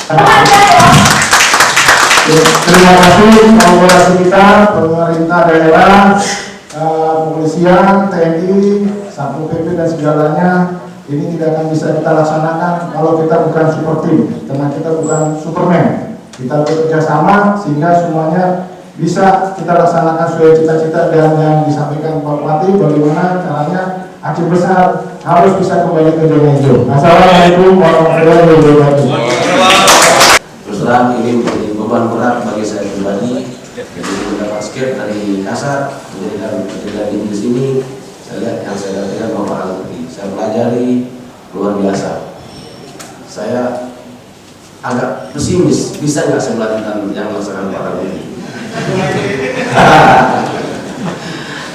Terima kasih kolaborasi kita, pemerintah daerah, kepolisian, TNI, Satpol PP dan segalanya. Ini tidak akan bisa kita laksanakan kalau kita bukan super team, karena kita bukan Superman. Kita bekerja sama sehingga semuanya bisa kita laksanakan sesuai cita-cita dan yang disampaikan Pak Bupati, bagaimana caranya Aceh Besar harus bisa kembali ke zona hijau. Assalamualaikum warahmatullahi wabarakatuh. Terus terang ini menjadi beban berat bagi saya pribadi. Jadi mendapat skip dari kasar menjadi lagi di sini. Saya lihat yang saya dapatkan Bapak Alfi. Saya pelajari luar biasa. Saya agak pesimis, bisa nggak saya melanjutkan yang melaksanakan Pak Alfi.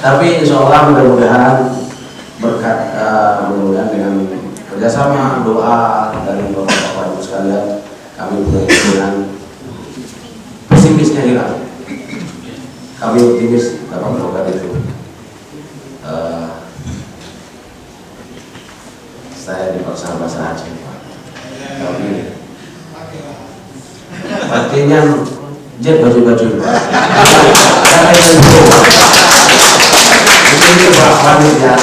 Tapi insya Allah mudah-mudahan berkat mudah-mudahan dengan kerjasama doa dari Bapak-Bapak Ibu sekalian, kami punya dengan pesimisnya hilang. Kami optimis dapat melakukan itu. Saya dipaksa bahasa Aceh, tapi artinya jet baju-baju ini bahwa ya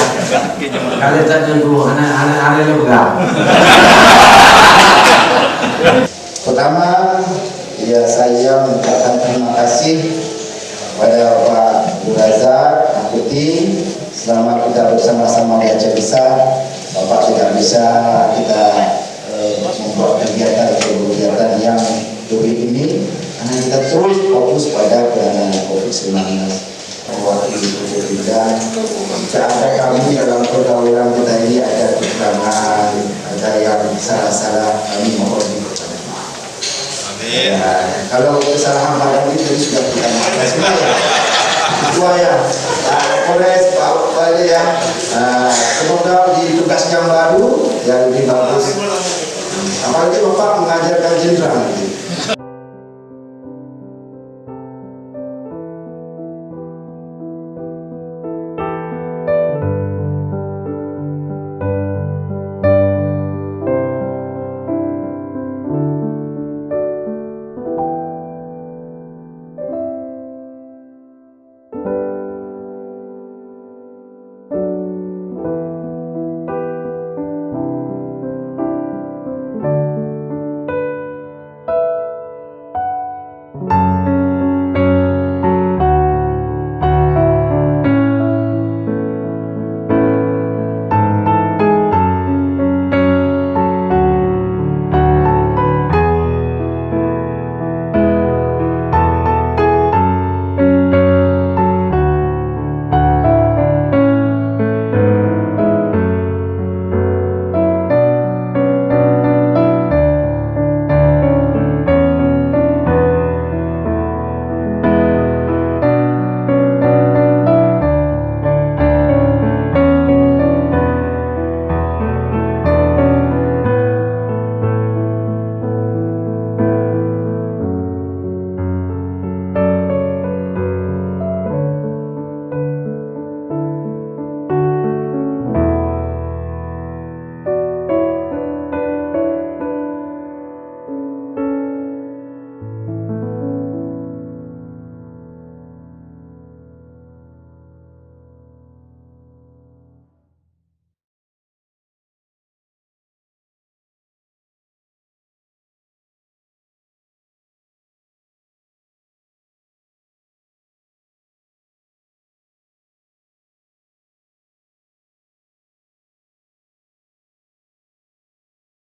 kalian saja dulu anak-anak yang pegang. Pertama, ya saya mengucapkan terima kasih kepada Pak Bu Razak Angkuti. Selama kita bersama-sama di Aceh Besar, Bapak tidak bisa kita membuat kegiatan yang lebih ini karena kita terus fokus pada penanganan COVID-19. Mewakili dan cara kami dalam pergaulan kita ini ada kekurangan, ada yang salah-salah, kami mohon dipercepat. Ya, kalau kesalahan pada itu sudah kita maafkan semua ya. Kedua ya, Polres Pak Bupati ya. Semoga di tugas yang baru yang lebih bagus. Apalagi Bapak mengajarkan jenderal.